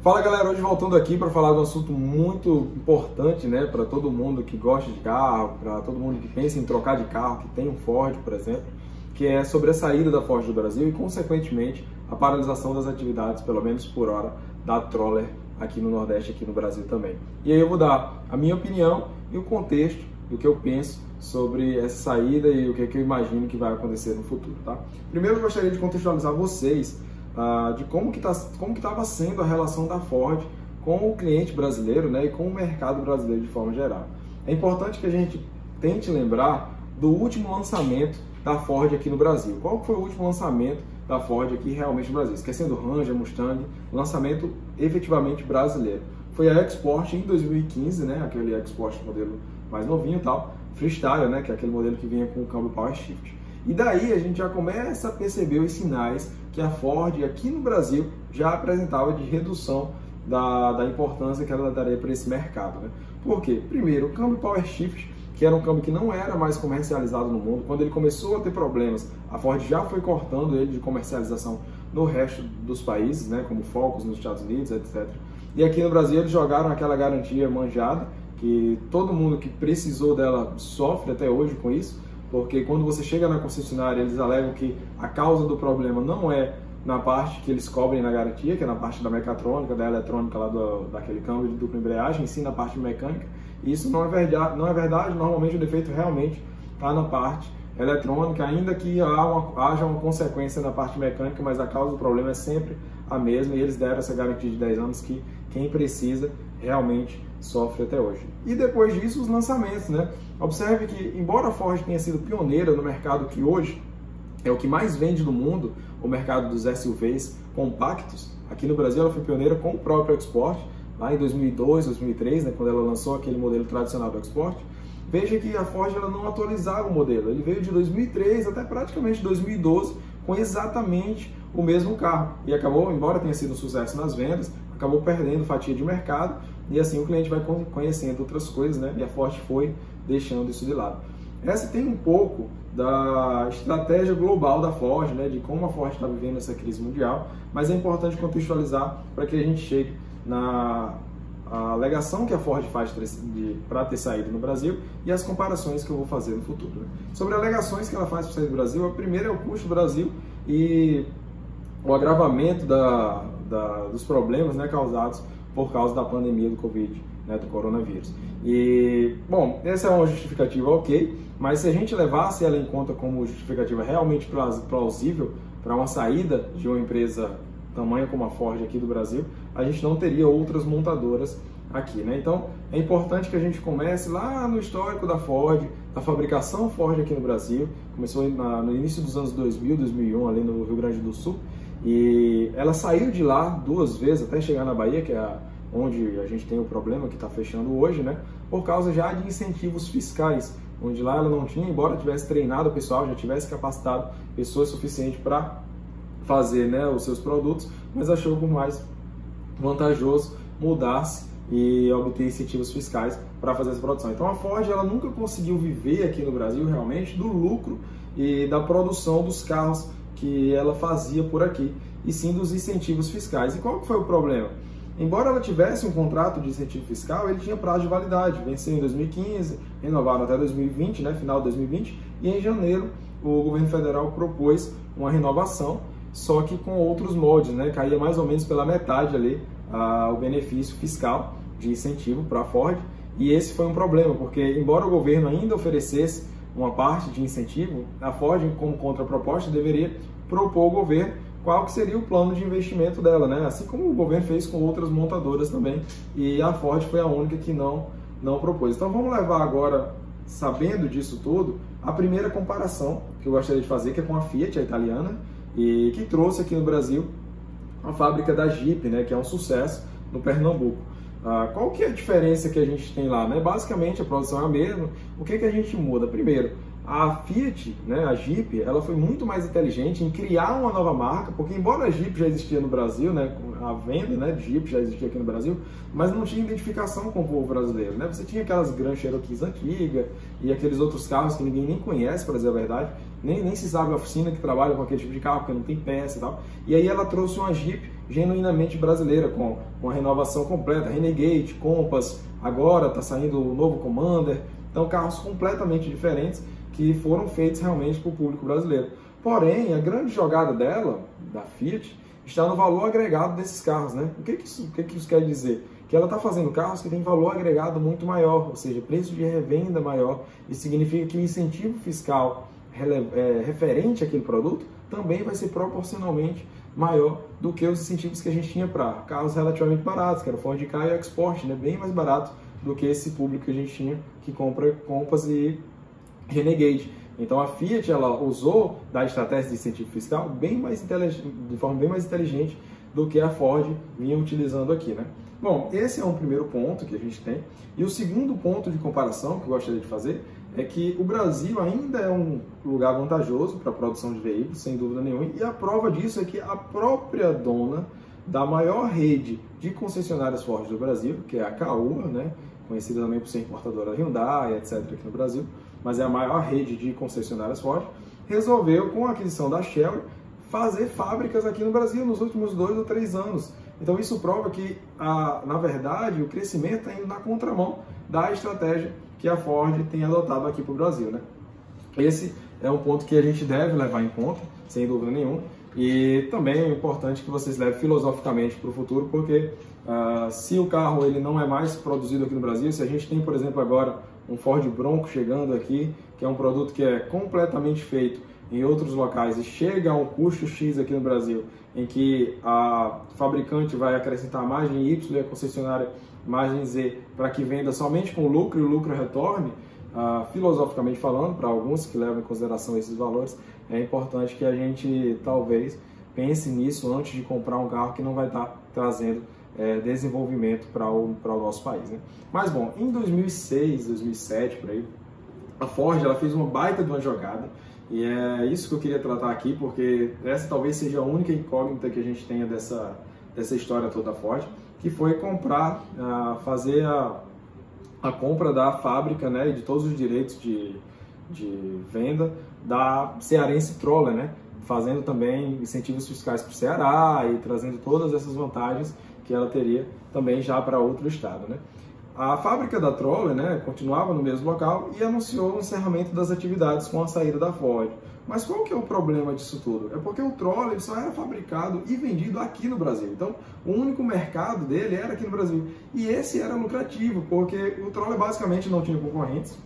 Fala galera, hoje voltando aqui para falar de um assunto muito importante, né, para todo mundo que gosta de carro, para todo mundo que pensa em trocar de carro, que tem um Ford, por exemplo, que é sobre a saída da Ford do Brasil e, consequentemente, a paralisação das atividades, pelo menos por hora, da Troller aqui no Nordeste, aqui no Brasil também. E aí eu vou dar a minha opinião e o contexto do que eu penso sobre essa saída e o que eu imagino que vai acontecer no futuro, tá? Primeiro eu gostaria de contextualizar vocês de como que estava sendo a relação da Ford com o cliente brasileiro, né, e com o mercado brasileiro de forma geral. É importante que a gente tente lembrar do último lançamento da Ford aqui no Brasil. Qual foi o último lançamento da Ford aqui realmente no Brasil? Esquecendo o Ranger, Mustang, lançamento efetivamente brasileiro. Foi a Export em 2015, né, aquele Export modelo mais novinho e tal, Freestyle, né, que é aquele modelo que vinha com o câmbio Power Shift. E daí a gente já começa a perceber os sinais que a Ford aqui no Brasil já apresentava de redução da importância que ela daria para esse mercado, né? Por quê? Primeiro, o câmbio Power Shift, que era um câmbio que não era mais comercializado no mundo, quando ele começou a ter problemas, a Ford já foi cortando ele de comercialização no resto dos países, né, como Focus nos Estados Unidos, etc. E aqui no Brasil eles jogaram aquela garantia manjada, que todo mundo que precisou dela sofre até hoje com isso, porque quando você chega na concessionária, eles alegam que a causa do problema não é na parte que eles cobrem na garantia, que é na parte da mecatrônica, da eletrônica, lá daquele câmbio de dupla embreagem, sim na parte mecânica. E isso não é verdade, normalmente o defeito realmente está na parte eletrônica, ainda que haja uma consequência na parte mecânica, mas a causa do problema é sempre a mesma, e eles deram essa garantia de 10 anos que quem precisa realmente sofre até hoje. E depois disso, os lançamentos, né? Observe que, embora a Ford tenha sido pioneira no mercado que hoje é o que mais vende no mundo, o mercado dos SUVs compactos, aqui no Brasil ela foi pioneira com o próprio Export, lá em 2002, 2003, né, quando ela lançou aquele modelo tradicional do Export. Veja que a Ford ela não atualizava o modelo, ele veio de 2003 até praticamente 2012 com exatamente o mesmo carro, e acabou, embora tenha sido um sucesso nas vendas, acabou perdendo fatia de mercado, e assim o cliente vai conhecendo outras coisas, né? E a Ford foi deixando isso de lado. Essa tem um pouco da estratégia global da Ford, né? De como a Ford está vivendo essa crise mundial, mas é importante contextualizar para que a gente chegue na alegação que a Ford faz para ter saído no Brasil e as comparações que eu vou fazer no futuro, né? Sobre alegações que ela faz para sair do Brasil, a primeira é o custo do Brasil e o agravamento dos problemas, né, causados por causa da pandemia do Covid, né, do coronavírus. E, bom, essa é uma justificativa ok, mas se a gente levasse ela em conta como justificativa realmente plausível para uma saída de uma empresa tamanha como a Ford aqui do Brasil, a gente não teria outras montadoras aqui, né? Então, é importante que a gente comece lá no histórico da Ford, da fabricação Ford aqui no Brasil. Começou no início dos anos 2000, 2001, ali no Rio Grande do Sul, e ela saiu de lá duas vezes até chegar na Bahia, que é onde a gente tem o problema que está fechando hoje, né? Por causa já de incentivos fiscais, onde lá ela não tinha, embora tivesse treinado o pessoal, já tivesse capacitado pessoas suficientes para fazer, né, os seus produtos, mas achou por mais vantajoso mudar-se e obter incentivos fiscais para fazer essa produção. Então a Ford ela nunca conseguiu viver aqui no Brasil realmente do lucro e da produção dos carros que ela fazia por aqui, e sim dos incentivos fiscais. E qual que foi o problema? Embora ela tivesse um contrato de incentivo fiscal, ele tinha prazo de validade, venceu em 2015, renovaram até 2020, né, final de 2020, e em janeiro o governo federal propôs uma renovação, só que com outros moldes, né, caía mais ou menos pela metade ali o benefício fiscal de incentivo para a Ford, e esse foi um problema, porque embora o governo ainda oferecesse uma parte de incentivo, a Ford, como contraproposta, deveria propor ao governo qual que seria o plano de investimento dela, né? Assim como o governo fez com outras montadoras também, e a Ford foi a única que não propôs. Então vamos levar agora, sabendo disso tudo, a primeira comparação que eu gostaria de fazer, que é com a Fiat, a italiana, e que trouxe aqui no Brasil a fábrica da Jeep, né, que é um sucesso no Pernambuco. Qual que é a diferença que a gente tem lá, né? Basicamente a produção é a mesma. O que a gente muda? Primeiro, a Fiat, né, a Jeep, ela foi muito mais inteligente em criar uma nova marca, porque embora a Jeep já existia no Brasil, né, a venda, né, de Jeep já existia aqui no Brasil, mas não tinha identificação com o povo brasileiro, né? Você tinha aquelas Grand Cherokees antigas e aqueles outros carros que ninguém nem conhece, para dizer a verdade, nem se sabe a oficina que trabalha com aquele tipo de carro, porque não tem peça e tal. E aí ela trouxe uma Jeep genuinamente brasileira, com uma renovação completa, Renegade, Compass, agora está saindo o novo Commander, então carros completamente diferentes que foram feitos realmente para o público brasileiro. Porém, a grande jogada dela, da Fiat, está no valor agregado desses carros, né? O que isso quer dizer? Que ela está fazendo carros que têm valor agregado muito maior, ou seja, preço de revenda maior. Isso significa que o incentivo fiscal referente àquele produto também vai ser proporcionalmente maior do que os incentivos que a gente tinha para carros relativamente baratos, que era o Ford Ka e o Export, né? Bem mais barato do que esse público que a gente tinha que compra Compass e Renegade. Então a Fiat ela usou da estratégia de incentivo fiscal de forma bem mais inteligente do que a Ford vinha utilizando aqui, né? Bom, esse é um primeiro ponto que a gente tem. E o segundo ponto de comparação que eu gostaria de fazer é que o Brasil ainda é um lugar vantajoso para a produção de veículos, sem dúvida nenhuma, e a prova disso é que a própria dona da maior rede de concessionárias Ford do Brasil, que é a Caoa, né, conhecida também por ser importadora Hyundai, etc. aqui no Brasil, mas é a maior rede de concessionárias Ford, resolveu, com a aquisição da Chery, fazer fábricas aqui no Brasil nos últimos 2 ou 3 anos. Então isso prova que, na verdade, o crescimento está indo na contramão da estratégia que a Ford tem adotado aqui para o Brasil, né? Esse é um ponto que a gente deve levar em conta, sem dúvida nenhuma, e também é importante que vocês levem filosoficamente para o futuro, porque se o carro ele não é mais produzido aqui no Brasil, se a gente tem, por exemplo, agora um Ford Bronco chegando aqui, que é um produto que é completamente feito em outros locais e chega a um custo X aqui no Brasil, em que a fabricante vai acrescentar margem Y e a concessionária margem Z para que venda somente com lucro e o lucro retorne, filosoficamente falando, para alguns que levam em consideração esses valores, é importante que a gente talvez pense nisso antes de comprar um carro que não vai estar trazendo desenvolvimento para o nosso país, né? Mas bom, em 2006, 2007, por aí, a Ford ela fez uma baita de uma jogada, e é isso que eu queria tratar aqui, porque essa talvez seja a única incógnita que a gente tenha dessa história toda da Ford, que foi fazer a compra da fábrica, né, e de todos os direitos de venda da cearense Troller, né, fazendo também incentivos fiscais para o Ceará e trazendo todas essas vantagens que ela teria também já para outro estado, né. A fábrica da Troller, né, continuava no mesmo local e anunciou o encerramento das atividades com a saída da Ford. Mas qual que é o problema disso tudo? É porque o Troller só era fabricado e vendido aqui no Brasil. Então, o único mercado dele era aqui no Brasil. E esse era lucrativo, porque o Troller basicamente não tinha concorrentes.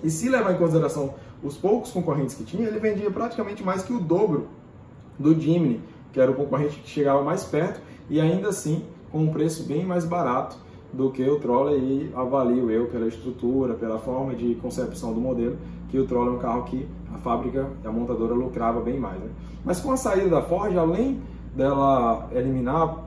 E se levar em consideração os poucos concorrentes que tinha, ele vendia praticamente mais que o dobro do Jimny, que era o concorrente que chegava mais perto, e ainda assim com um preço bem mais barato do que o Troller, e avalio eu pela estrutura, pela forma de concepção do modelo, que o Troller é um carro que a fábrica, a montadora lucrava bem mais, né? Mas com a saída da Ford, além dela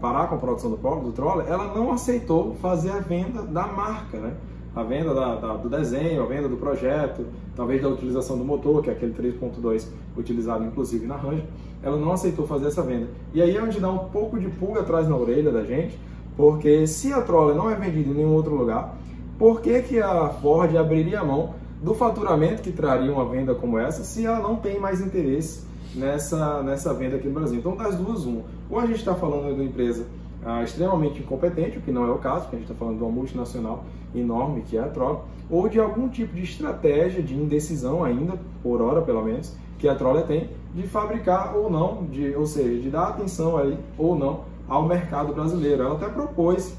parar com a produção do Troller, ela não aceitou fazer a venda da marca, né? A venda do desenho, a venda do projeto, talvez da utilização do motor, que é aquele 3.2 utilizado inclusive na Ranger, ela não aceitou fazer essa venda. E aí é onde dá um pouco de pulga atrás na orelha da gente, porque se a Troller não é vendida em nenhum outro lugar, por que a Ford abriria a mão do faturamento que traria uma venda como essa, se ela não tem mais interesse nessa venda aqui no Brasil? Então, das duas, uma. Ou a gente está falando de uma empresa extremamente incompetente, o que não é o caso, porque a gente está falando de uma multinacional enorme, que é a Troller, ou de algum tipo de estratégia de indecisão ainda, por hora pelo menos, que a Troller tem, de fabricar ou não, ou seja, de dar atenção aí ou não ao mercado brasileiro. Ela até propôs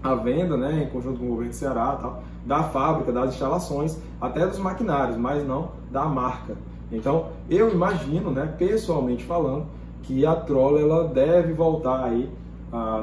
a venda, né, em conjunto com o governo do Ceará, tal, da fábrica, das instalações, até dos maquinários, mas não da marca. Então, eu imagino, né, pessoalmente falando, que a Troller ela deve voltar aí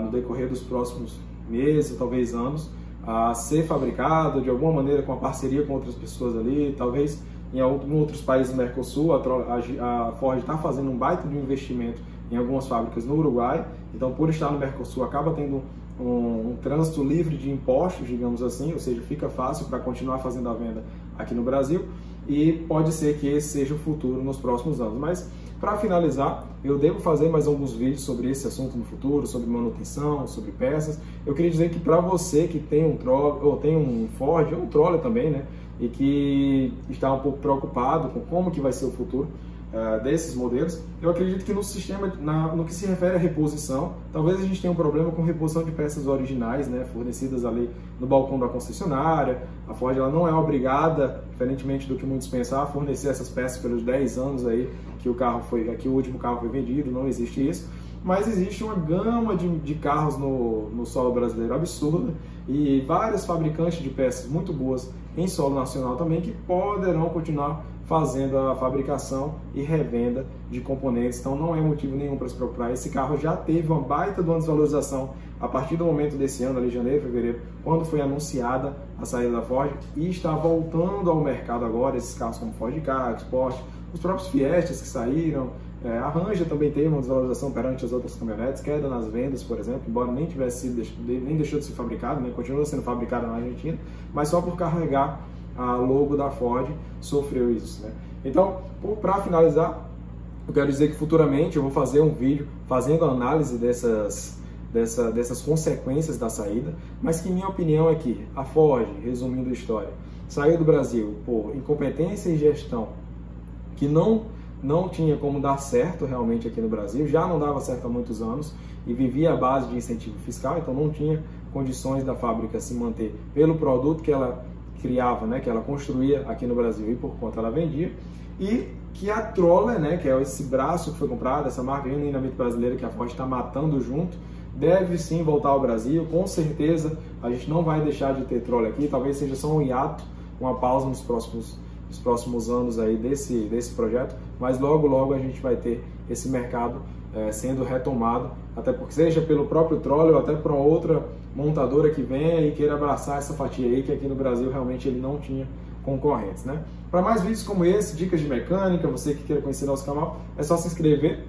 no decorrer dos próximos meses, talvez anos, a ser fabricado de alguma maneira com a parceria com outras pessoas ali, talvez em outros países do Mercosul. A Ford está fazendo um baita de um investimento em algumas fábricas no Uruguai, então por estar no Mercosul acaba tendo um trânsito livre de impostos, digamos assim, ou seja, fica fácil para continuar fazendo a venda aqui no Brasil, e pode ser que esse seja o futuro nos próximos anos. Mas para finalizar, eu devo fazer mais alguns vídeos sobre esse assunto no futuro, sobre manutenção, sobre peças. Eu queria dizer que para você que tem um Troller, ou tem um Ford, ou um Troller também, né, e que está um pouco preocupado com como que vai ser o futuro, desses modelos. Eu acredito que no sistema, no que se refere à reposição, talvez a gente tenha um problema com reposição de peças originais, né, fornecidas ali no balcão da concessionária. A Ford ela não é obrigada, diferentemente do que muitos pensam, a fornecer essas peças pelos 10 anos aí que o último carro foi vendido, não existe isso. Mas existe uma gama de carros no solo brasileiro absurda e vários fabricantes de peças muito boas em solo nacional também que poderão continuar fazendo a fabricação e revenda de componentes, então não é motivo nenhum para se preocupar. Esse carro já teve uma baita de uma desvalorização a partir do momento desse ano, ali janeiro, fevereiro, quando foi anunciada a saída da Ford, e está voltando ao mercado agora, esses carros como Ford Ka, Export, os próprios Fiestas que saíram, a Ranger também teve uma desvalorização perante as outras caminhonetes, queda nas vendas, por exemplo, embora nem deixou de ser fabricado, né, continua sendo fabricado na Argentina, mas só por carregar a logo da Ford sofreu isso, né? Então, para finalizar, eu quero dizer que futuramente eu vou fazer um vídeo fazendo a análise dessas consequências da saída, mas que minha opinião é que a Ford, resumindo a história, saiu do Brasil por incompetência e gestão que não tinha como dar certo realmente aqui no Brasil, já não dava certo há muitos anos e vivia à base de incentivo fiscal, então não tinha condições da fábrica se manter pelo produto que ela criava, né, que ela construía aqui no Brasil e por conta ela vendia, e que a Troller, né, que é esse braço que foi comprado, essa marca genuinamente brasileira que a Ford está matando junto, deve sim voltar ao Brasil, com certeza a gente não vai deixar de ter Troller aqui, talvez seja só um hiato, uma pausa nos próximos anos aí desse projeto, mas logo a gente vai ter esse mercado sendo retomado, até porque seja pelo próprio Troller ou até por uma outra montadora que venha e queira abraçar essa fatia aí, que aqui no Brasil realmente ele não tinha concorrentes, né? Para mais vídeos como esse, dicas de mecânica, você que queira conhecer nosso canal, é só se inscrever,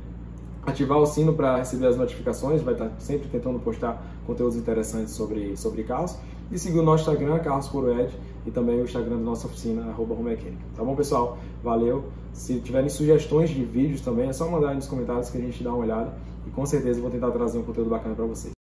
ativar o sino para receber as notificações, vai estar sempre tentando postar conteúdos interessantes sobre carros, e seguir o nosso Instagram, Carros Puro Ed, e também o Instagram da nossa oficina, @Romecânica. Tá bom, pessoal? Valeu! Se tiverem sugestões de vídeos também, é só mandar aí nos comentários que a gente dá uma olhada, e com certeza eu vou tentar trazer um conteúdo bacana para vocês.